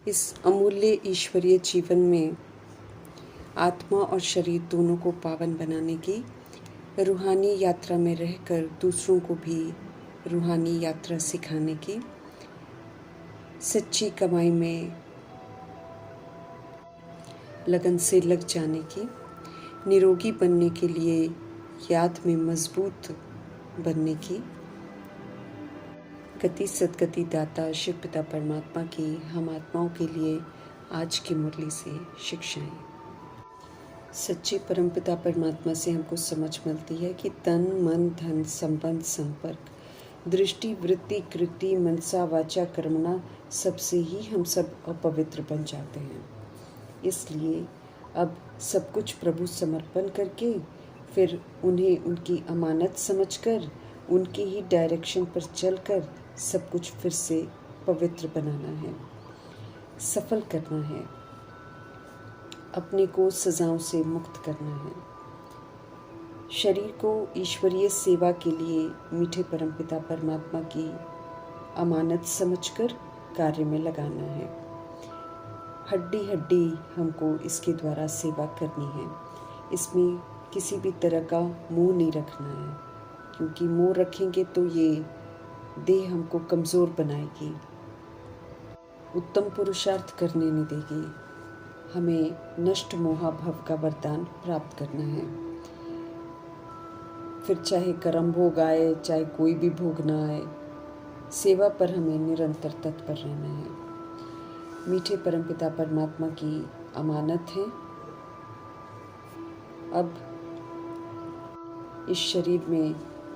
इस अमूल्य ईश्वरीय जीवन में आत्मा और शरीर दोनों को पावन बनाने की रूहानी यात्रा में रहकर दूसरों को भी रूहानी यात्रा सिखाने की, सच्ची कमाई में लगन से लग जाने की, निरोगी बनने के लिए याद में मजबूत बनने की गति सदगति दाता शिव पिता परमात्मा की हम आत्माओं के लिए आज की मुरली से शिक्षाएं। सच्चे परमपिता परमात्मा से हमको समझ मिलती है कि तन मन धन संबंध संपर्क दृष्टि वृत्ति कृति मनसा वाचा कर्मणा सबसे ही हम सब अपवित्र बन जाते हैं। इसलिए अब सब कुछ प्रभु समर्पण करके फिर उन्हें उनकी अमानत समझकर उनके ही डायरेक्शन पर चलकर सब कुछ फिर से पवित्र बनाना है, सफल करना है, अपने को सजाओं से मुक्त करना है, शरीर को ईश्वरीय सेवा के लिए मीठे परमपिता परमात्मा की अमानत समझकर कार्य में लगाना है। हड्डी हड्डी हमको इसके द्वारा सेवा करनी है। इसमें किसी भी तरह का मोह नहीं रखना है, क्योंकि मोह रखेंगे तो ये देह हमको कमज़ोर बनाएगी, उत्तम पुरुषार्थ करने नहीं देगी। हमें नष्ट मोहा भव का वरदान प्राप्त करना है। फिर चाहे कर्म भोग आए, चाहे कोई भी भोग ना आए, सेवा पर हमें निरंतर तत्पर रहना है। मीठे परमपिता परमात्मा की अमानत है। अब इस शरीर में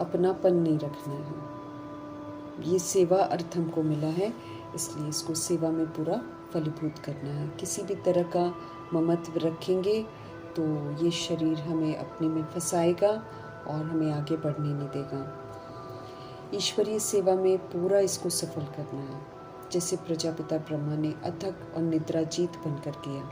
अपनापन नहीं रखना है। ये सेवा अर्थ हमको मिला है, इसलिए इसको सेवा में पूरा फलीभूत करना है। किसी भी तरह का ममत्व रखेंगे तो ये शरीर हमें अपने में फंसाएगा और हमें आगे बढ़ने नहीं देगा। ईश्वरीय सेवा में पूरा इसको सफल करना है, जैसे प्रजापिता ब्रह्मा ने अथक और निद्राजीत बनकर किया।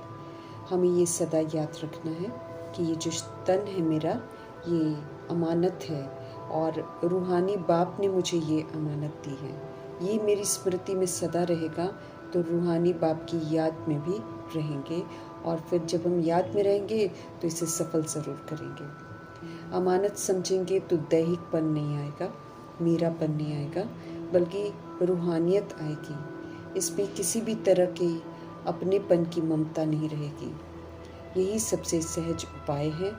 हमें ये सदा याद रखना है कि ये जो तन है मेरा, ये अमानत है और रूहानी बाप ने मुझे ये अमानत दी है। ये मेरी स्मृति में सदा रहेगा तो रूहानी बाप की याद में भी रहेंगे, और फिर जब हम याद में रहेंगे तो इसे सफल ज़रूर करेंगे। अमानत समझेंगे तो दैहिकपन नहीं आएगा, मेरापन नहीं आएगा, बल्कि रूहानियत आएगी। इसमें किसी भी तरह के अपनेपन की ममता नहीं रहेगी। यही सबसे सहज उपाय है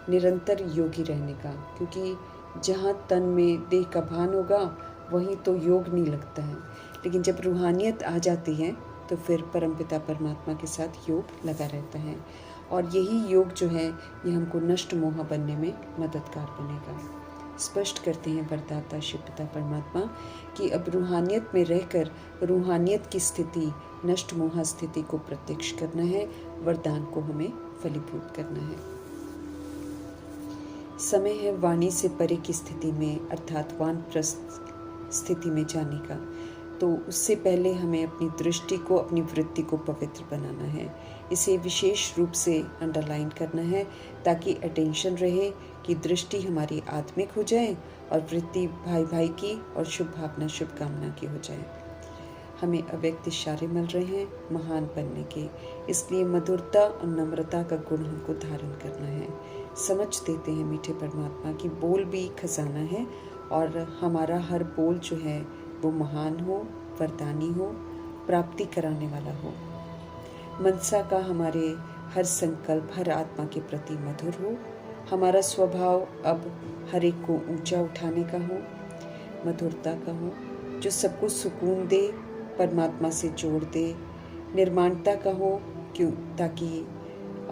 निरंतर योगी रहने का, क्योंकि जहाँ तन में देह का भान होगा वहीं तो योग नहीं लगता है, लेकिन जब रूहानियत आ जाती है तो फिर परमपिता परमात्मा के साथ योग लगा रहता है। और यही योग जो है ये हमको नष्ट मोह बनने में मददगार बनेगा। स्पष्ट करते हैं वरदाता शिव पिता परमात्मा कि अब रूहानियत में रहकर रूहानियत की स्थिति, नष्ट मोह स्थिति को प्रत्यक्ष करना है, वरदान को हमें फलीभूत करना है। समय है वाणी से परे की स्थिति में, अर्थात वानप्रस्थ स्थिति में जाने का। तो उससे पहले हमें अपनी दृष्टि को, अपनी वृत्ति को पवित्र बनाना है। इसे विशेष रूप से अंडरलाइन करना है ताकि अटेंशन रहे कि दृष्टि हमारी आत्मिक हो जाए और वृत्ति भाई भाई की और शुभ भावना शुभकामना की हो जाए। हमें अव्यक्त इशारे मिल रहे हैं महान बनने के, इसलिए मधुरता और नम्रता का गुण हमको धारण करना है। समझ देते हैं मीठे परमात्मा की बोल भी खजाना है, और हमारा हर बोल जो है वो महान हो, वरदानी हो, प्राप्ति कराने वाला हो। मनसा का हमारे हर संकल्प हर आत्मा के प्रति मधुर हो। हमारा स्वभाव अब हर एक को ऊंचा उठाने का हो, मधुरता का हो, जो सबको सुकून दे, परमात्मा से जोड़ दे, निर्माणता का हो, क्यों, ताकि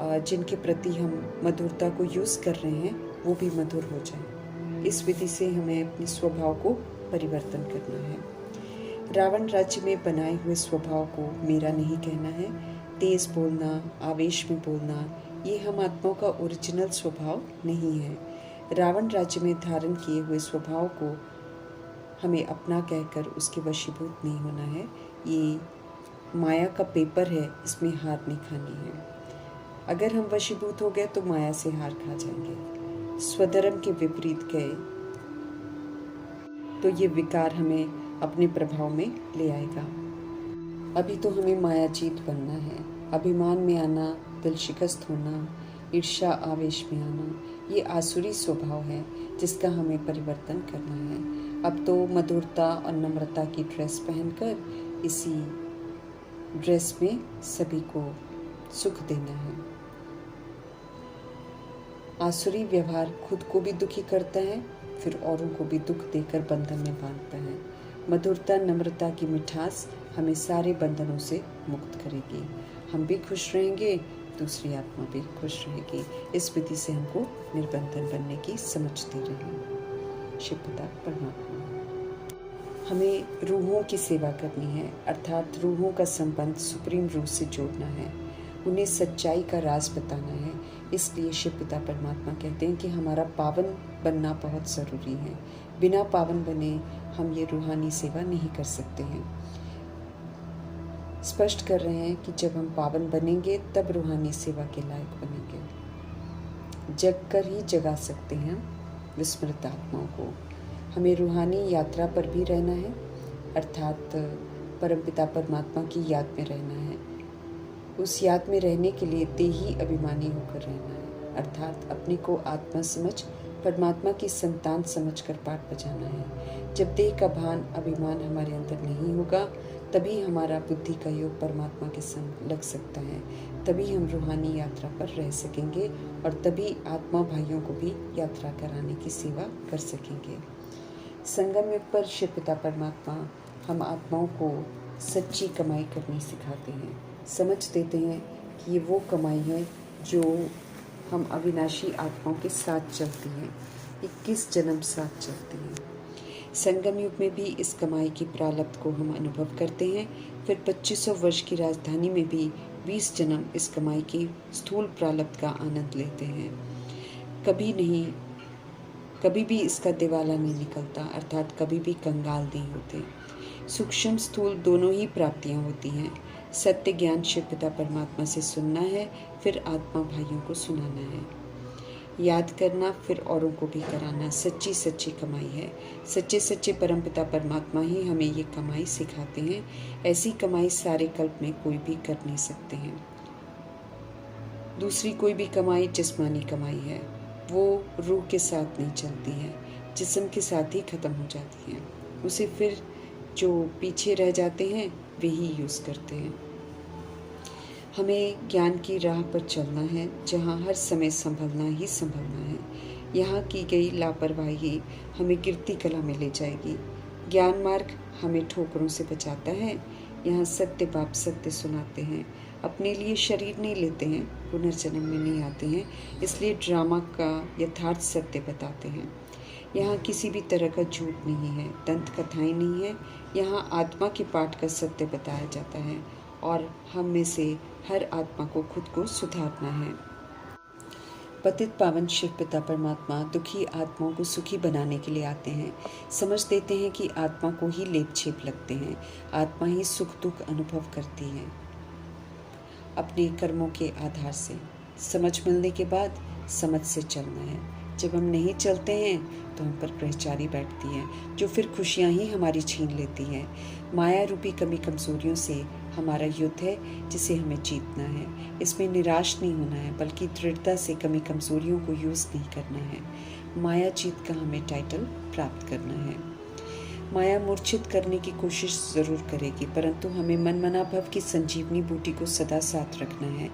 जिनके प्रति हम मधुरता को यूज़ कर रहे हैं वो भी मधुर हो जाए। इस विधि से हमें अपने स्वभाव को परिवर्तन करना है। रावण राज्य में बनाए हुए स्वभाव को मेरा नहीं कहना है। तेज बोलना, आवेश में बोलना, ये हम आत्माओं का ओरिजिनल स्वभाव नहीं है। रावण राज्य में धारण किए हुए स्वभाव को हमें अपना कहकर उसके वशीभूत नहीं होना है। ये माया का पेपर है, इसमें हार नहीं खानी है। अगर हम वशीभूत हो गए तो माया से हार खा जाएंगे। स्वधर्म के विपरीत गए तो ये विकार हमें अपने प्रभाव में ले आएगा। अभी तो हमें मायाजीत बनना है। अभिमान में आना, दिल शिकस्त होना, ईर्ष्या आवेश में आना, ये आसुरी स्वभाव है जिसका हमें परिवर्तन करना है। अब तो मधुरता और नम्रता की ड्रेस पहनकर इसी ड्रेस में सभी को सुख देना है। आसुरी व्यवहार खुद को भी दुखी करता है, फिर औरों को भी दुख देकर बंधन में बांधता है। मधुरता, नम्रता की मिठास हमें सारे बंधनों से मुक्त करेगी। हम भी खुश रहेंगे, दूसरी आत्मा भी खुश रहेगी। इस विधि से हमको निर्बंधन बनने की समझ दे रहे हैं शिव पिता परमात्मा। हमें रूहों की सेवा करनी है, अर्थात रूहों का संबंध सुप्रीम रूह से जोड़ना है, उन्हें सच्चाई का राज बताना है। इसलिए शिव पिता परमात्मा कहते हैं कि हमारा पावन बनना बहुत ज़रूरी है। बिना पावन बने हम ये रूहानी सेवा नहीं कर सकते हैं। स्पष्ट कर रहे हैं कि जब हम पावन बनेंगे तब रूहानी सेवा के लायक बनेंगे। जग कर ही जगा सकते हैं विस्मृत आत्माओं को। हमें रूहानी यात्रा पर भी रहना है, अर्थात परमपिता परमात्मा की याद में रहना है। उस याद में रहने के लिए देही अभिमानी होकर रहना है, अर्थात अपने को आत्मा समझ परमात्मा की संतान समझकर पाठ बजाना है। जब देह का भान अभिमान हमारे अंदर नहीं होगा तभी हमारा बुद्धि का योग परमात्मा के संग लग सकता है, तभी हम रूहानी यात्रा पर रह सकेंगे और तभी आत्मा भाइयों को भी यात्रा कराने की सेवा कर सकेंगे। संगम युग पर शिव पिता परमात्मा हम आत्माओं को सच्ची कमाई करनी सिखाते हैं। समझ देते हैं कि ये वो कमाई है जो हम अविनाशी आत्माओं के साथ चलती हैं, 21 जन्म साथ चलती हैं। संगम युग में भी इस कमाई की प्रारब्ध को हम अनुभव करते हैं। फिर 2500 वर्ष की राजधानी में भी 20 जन्म इस कमाई की स्थूल प्रारब्ध का आनंद लेते हैं। कभी भी इसका दिवाला नहीं निकलता, अर्थात कभी भी कंगाल नहीं होते। सूक्ष्म स्थूल दोनों ही प्राप्तियां होती हैं। सत्य ज्ञान शिव पिता परमात्मा से सुनना है, फिर आत्मा भाइयों को सुनाना है। याद करना, फिर औरों को भी कराना सच्ची कमाई है। सच्चे परमपिता परमात्मा ही हमें ये कमाई सिखाते हैं। ऐसी कमाई सारे कल्प में कोई भी कर नहीं सकते हैं। दूसरी कोई भी कमाई जिस्मानी कमाई है, वो रूह के साथ नहीं चलती है, जिस्म के साथ ही खत्म हो जाती है। उसे फिर जो पीछे रह जाते हैं वे ही यूज़ करते हैं। हमें ज्ञान की राह पर चलना है, जहाँ हर समय संभलना ही संभलना है। यहाँ की गई लापरवाही हमें गिरती कला में ले जाएगी। ज्ञान मार्ग हमें ठोकरों से बचाता है। यहाँ सत्य बाप सत्य सुनाते हैं, अपने लिए शरीर नहीं लेते हैं, पुनर्जन्म में नहीं आते हैं, इसलिए ड्रामा का यथार्थ सत्य बताते हैं। यहाँ किसी भी तरह का झूठ नहीं है, दंत कथाएं नहीं है। यहाँ आत्मा के पाठ का सत्य बताया जाता है और हम में से हर आत्मा को खुद को सुधारना है। पतित पावन शिव पिता परमात्मा दुखी आत्माओं को सुखी बनाने के लिए आते हैं। समझ देते हैं कि आत्मा को ही लेप छेप लगते हैं, आत्मा ही सुख दुख अनुभव करती है अपने कर्मों के आधार से। समझ मिलने के बाद समझ से चलना है। जब हम नहीं चलते हैं तो हम पर ग्रहचारी बैठती है, जो फिर खुशियां ही हमारी छीन लेती है। माया रूपी कमी कमजोरियों से हमारा युद्ध है, जिसे हमें जीतना है। इसमें निराश नहीं होना है, बल्कि दृढ़ता से कमी कमजोरियों को यूज़ नहीं करना है। माया जीत का हमें टाइटल प्राप्त करना है। माया मूर्छित करने की कोशिश ज़रूर करेगी, परंतु हमें मनमना भव की संजीवनी बूटी को सदा साथ रखना है।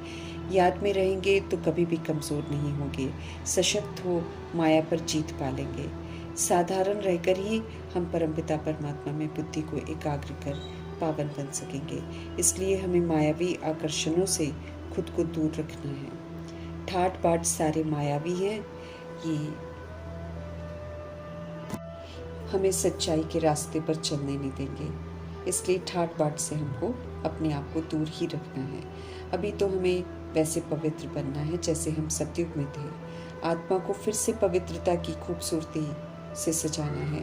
याद में रहेंगे तो कभी भी कमज़ोर नहीं होंगे। सशक्त हो माया पर जीत पालेंगे। साधारण रहकर ही हम परमपिता परमात्मा में बुद्धि को एकाग्र कर पावन बन सकेंगे। इसलिए हमें मायावी आकर्षणों से खुद को दूर रखना है। ठाट बाट सारे मायावी हैं, ये हमें सच्चाई के रास्ते पर चलने नहीं देंगे। इसलिए ठाट बाट से हमको अपने आप को दूर ही रखना है। अभी तो हमें वैसे पवित्र बनना है जैसे हम सतयुग में थे। आत्मा को फिर से पवित्रता की खूबसूरती से सजाना है।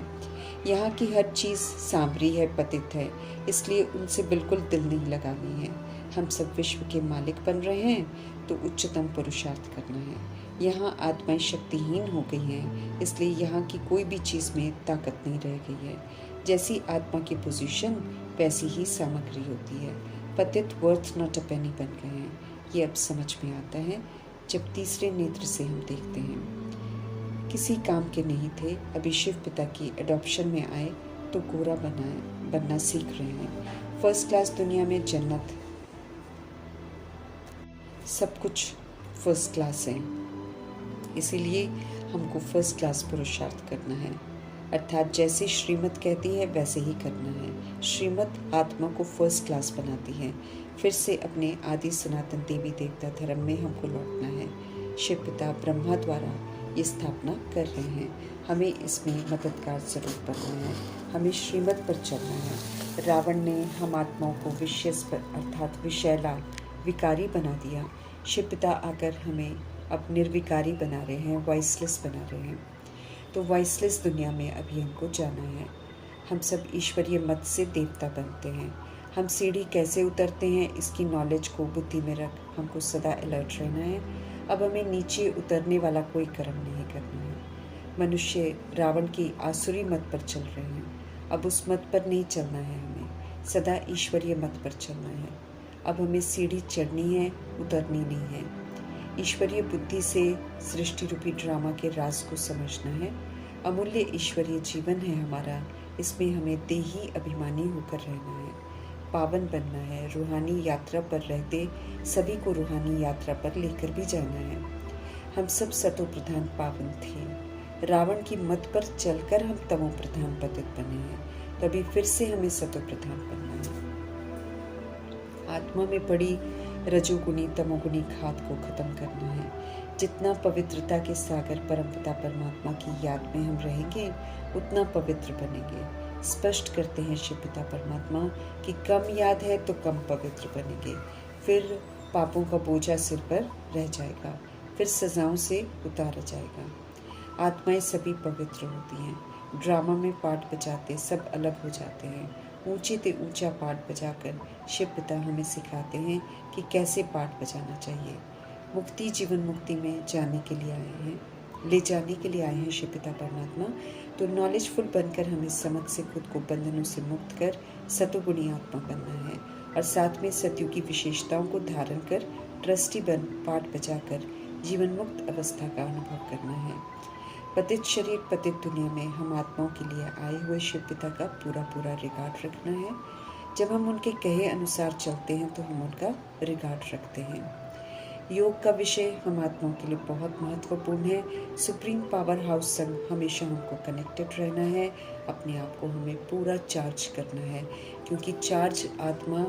यहाँ की हर चीज़ सांवरी है, पतित है, इसलिए उनसे बिल्कुल दिल नहीं लगानी है। हम सब विश्व के मालिक बन रहे हैं तो उच्चतम पुरुषार्थ करना है। यहाँ आत्माएं शक्तिहीन हो गई हैं, इसलिए यहाँ की कोई भी चीज़ में ताकत नहीं रह गई है। जैसी आत्मा की पोजीशन वैसी ही सामग्री होती है। पतित वर्थ नॉट अ पेनी बन गए हैं। ये अब समझ में आता है जब तीसरे नेत्र से हम देखते हैं। किसी काम के नहीं थे, अभी शिव पिता की एडॉप्शन में आए तो गोरा बनना सीख रहे हैं। फर्स्ट क्लास दुनिया में जन्नत, सब कुछ फर्स्ट क्लास है, इसीलिए हमको फर्स्ट क्लास पुरुषार्थ करना है। अर्थात जैसे श्रीमत कहती है वैसे ही करना है। श्रीमत आत्मा को फर्स्ट क्लास बनाती है। फिर से अपने आदि सनातन देवी देवता धर्म में हमको लौटना है। शिव पिता ब्रह्मा द्वारा ये स्थापना कर रहे हैं। हमें इसमें मददगार जरूर बनना है। हमें श्रीमत पर चलना है। रावण ने हम आत्माओं को विषयस पर अर्थात विषैला विकारी बना दिया। शिव पिता आकर हमें अब निर्विकारी बना रहे हैं, वॉइसलेस बना रहे हैं। तो वॉइसलेस दुनिया में अभी हमको जाना है। हम सब ईश्वरीय मत से देवता बनते हैं। हम सीढ़ी कैसे उतरते हैं इसकी नॉलेज को बुद्धि में रख हमको सदा अलर्ट रहना है। अब हमें नीचे उतरने वाला कोई कर्म नहीं करना है। मनुष्य रावण की आसुरी मत पर चल रहे हैं। अब उस मत पर नहीं चलना है, हमें सदा ईश्वरीय मत पर चलना है। अब हमें सीढ़ी चढ़नी है, उतरनी नहीं है। ईश्वरीय बुद्धि से सृष्टि रूपी ड्रामा के राज को समझना है। अमूल्य ईश्वरीय जीवन है हमारा, इसमें हमें देही अभिमानी होकर रहना है, पावन बनना है। रूहानी यात्रा पर रहते सभी को रूहानी यात्रा पर लेकर भी जाना है। हम सब सतो प्रधान पावन थे। रावण की मत पर चलकर हम तमो प्रधान पतित बने हैं, तो अभी फिर से हमें सतो प्रधान बनना है। आत्मा में पड़ी रजोगुनी तमोगुनी खाद को खत्म करना है। जितना पवित्रता के सागर परमपिता परमात्मा की याद में हम रहेंगे उतना पवित्र बनेंगे। स्पष्ट करते हैं शिव पिता परमात्मा कि कम याद है तो कम पवित्र बनेंगे। फिर पापों का बोझा सिर पर रह जाएगा, फिर सजाओं से उतारा जाएगा। आत्माएं सभी पवित्र होती हैं। ड्रामा में पाठ बजाते सब अलग हो जाते हैं। ऊंचे ते ऊंचा पाठ बजाकर शिव पिता हमें सिखाते हैं कि कैसे पाठ बजाना चाहिए। मुक्ति जीवन मुक्ति में जाने के लिए आए हैं, ले जाने के लिए आए हैं शिव पिता परमात्मा। तो नॉलेजफुल बनकर हमें समझ से खुद को बंधनों से मुक्त कर सतोगुणी आत्मा बनना है और साथ में सत्यों की विशेषताओं को धारण कर ट्रस्टी बन पाठ बजाकर जीवन मुक्त अवस्था का अनुभव करना है। पतित शरीर पतित दुनिया में हम आत्माओं के लिए आए हुए शिव पिता का पूरा पूरा रिगार्ड रखना है। जब हम उनके कहे अनुसार चलते हैं तो हम उनका रिगार्ड रखते हैं। योग का विषय हम आत्माओं के लिए बहुत महत्वपूर्ण है। सुप्रीम पावर हाउस संग हमेशा हमको कनेक्टेड रहना है। अपने आप को हमें पूरा चार्ज करना है, क्योंकि चार्ज आत्मा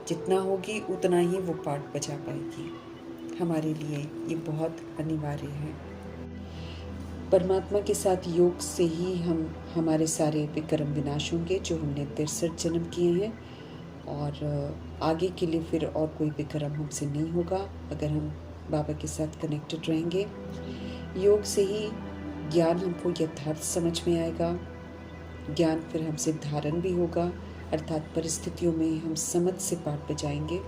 जितना होगी उतना ही वो पार्ट बजा पाएगी। हमारे लिए ये बहुत अनिवार्य है। परमात्मा के साथ योग से ही हम हमारे सारे विक्रम विनाश होंगे जो हमने 63 जन्म किए हैं, और आगे के लिए फिर और कोई विक्रम हमसे नहीं होगा अगर हम बाबा के साथ कनेक्टेड रहेंगे। योग से ही ज्ञान हमको यथार्थ समझ में आएगा। ज्ञान फिर हमसे धारण भी होगा, अर्थात परिस्थितियों में हम समझ से पाठ बजाएंगे।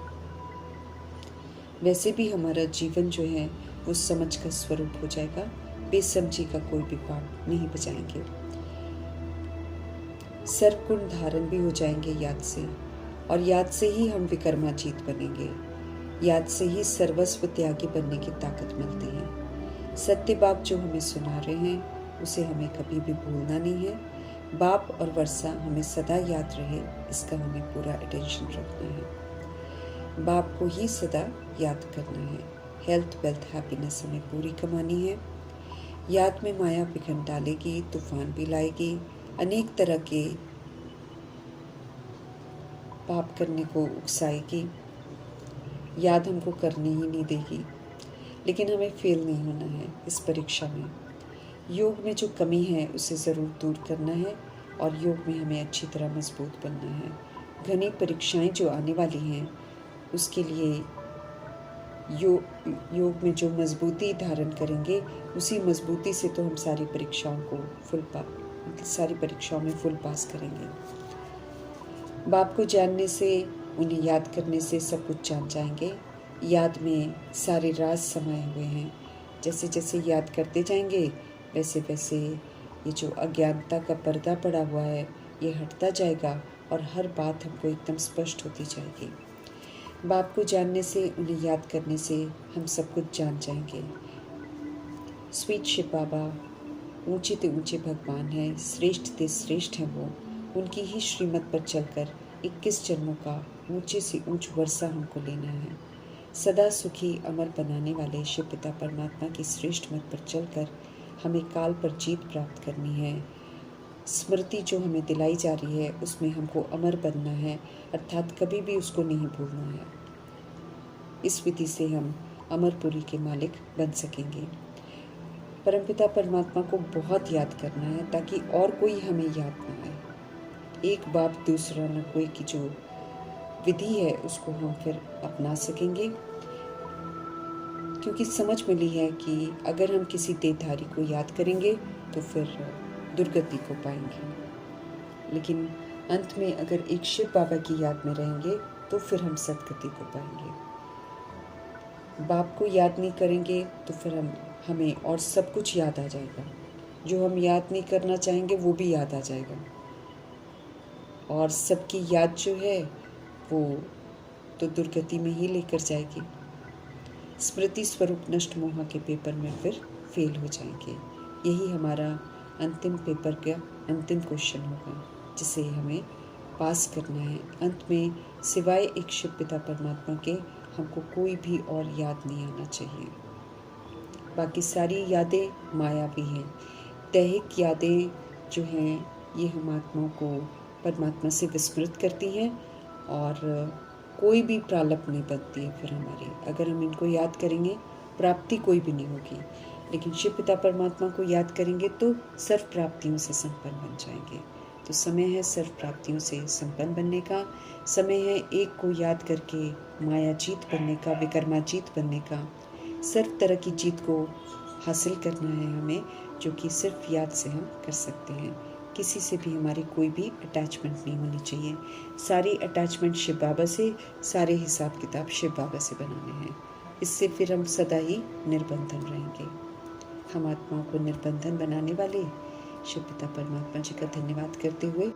वैसे भी हमारा जीवन जो है वो समझ का स्वरूप हो जाएगा। बेसमझी का कोई भी पाठ नहीं बजाएंगे। सर्वगुण धारण भी हो जाएंगे याद से, और याद से ही हम विक्रमाजीत बनेंगे। याद से ही सर्वस्व त्यागी बनने की ताकत मिलती है। सत्य बाप जो हमें सुना रहे हैं उसे हमें कभी भी भूलना नहीं है। बाप और वर्षा हमें सदा याद रहे, इसका हमें पूरा अटेंशन रखना है। बाप को ही सदा याद करना है। हेल्थ वेल्थ हैप्पीनेस हमें पूरी कमानी है। याद में माया विघन डालेगी, तूफान भी लाएगी, अनेक तरह के पाप करने को उकसाएगी। याद हमको करने ही नहीं देगी, लेकिन हमें फेल नहीं होना है इस परीक्षा में। योग में जो कमी है उसे ज़रूर दूर करना है, और योग में हमें अच्छी तरह मजबूत बनना है। घनी परीक्षाएं जो आने वाली हैं उसके लिए योग में जो मजबूती धारण करेंगे उसी मजबूती से तो हम सारी परीक्षाओं में फुल पास करेंगे। बाप को जानने से, उन्हें याद करने से सब कुछ जान जाएंगे। याद में सारे राज समाये हुए हैं। जैसे जैसे याद करते जाएंगे वैसे वैसे ये जो अज्ञानता का पर्दा पड़ा हुआ है ये हटता जाएगा, और हर बात हमको एकदम स्पष्ट होती जाएगी। बाप को जानने से, उन्हें याद करने से हम सब कुछ जान जाएंगे। स्वीट शिव बाबा ऊंचे ते ऊंचे भगवान हैं, श्रेष्ठ ते श्रेष्ठ हैं वो। उनकी ही श्रीमत पर चलकर 21 जन्मों का ऊंचे से ऊंच वर्षा हमको लेना है। सदा सुखी अमर बनाने वाले शिव पिता परमात्मा की श्रेष्ठ मत पर चलकर हमें काल पर जीत प्राप्त करनी है। स्मृति जो हमें दिलाई जा रही है उसमें हमको अमर बनना है, अर्थात कभी भी उसको नहीं भूलना है। इस विधि से हम अमरपुरी के मालिक बन सकेंगे। परमपिता परमात्मा को बहुत याद करना है ताकि और कोई हमें याद ना आए। एक बाप दूसरा न कोई की जो विधि है उसको हम फिर अपना सकेंगे, क्योंकि समझ मिली है कि अगर हम किसी देहधारी को याद करेंगे तो फिर दुर्गति को पाएंगे, लेकिन अंत में अगर एक शिव बाबा की याद में रहेंगे तो फिर हम सदगति को पाएंगे। बाप को याद नहीं करेंगे तो फिर हमें और सब कुछ याद आ जाएगा, जो हम याद नहीं करना चाहेंगे वो भी याद आ जाएगा, और सबकी याद जो है वो तो दुर्गति में ही लेकर जाएगी। स्मृति स्वरूप नष्ट मोह के पेपर में फिर फेल हो जाएंगे। यही हमारा अंतिम पेपर का अंतिम क्वेश्चन होगा जिसे हमें पास करना है। अंत में सिवाय एक शिव पिता परमात्मा के हमको कोई भी और याद नहीं आना चाहिए। बाकी सारी यादें मायावी हैं। दैहिक यादें जो हैं ये हम आत्माओं को परमात्मा से विस्मृत करती हैं और कोई भी प्रालप नहीं बनती है फिर हमारी। अगर हम इनको याद करेंगे प्राप्ति कोई भी नहीं होगी, लेकिन शिव पिता परमात्मा को याद करेंगे तो सर्व प्राप्तियों से संपन्न बन जाएंगे। तो समय है सर्व प्राप्तियों से संपन्न बनने का। समय है एक को याद करके माया जीत बनने का, विकर्मा जीत बनने का। सर्व तरह की जीत को हासिल करना है हमें, जो कि सिर्फ याद से हम कर सकते हैं। किसी से भी हमारी कोई भी अटैचमेंट नहीं होनी चाहिए। सारी अटैचमेंट शिव बाबा से, सारे हिसाब किताब शिव बाबा से बनाने हैं। इससे फिर हम सदा ही निर्बंधन रहेंगे। हम आत्माओं को निर्बंधन बनाने वाले शिव पिता परमात्मा जी का धन्यवाद करते हुए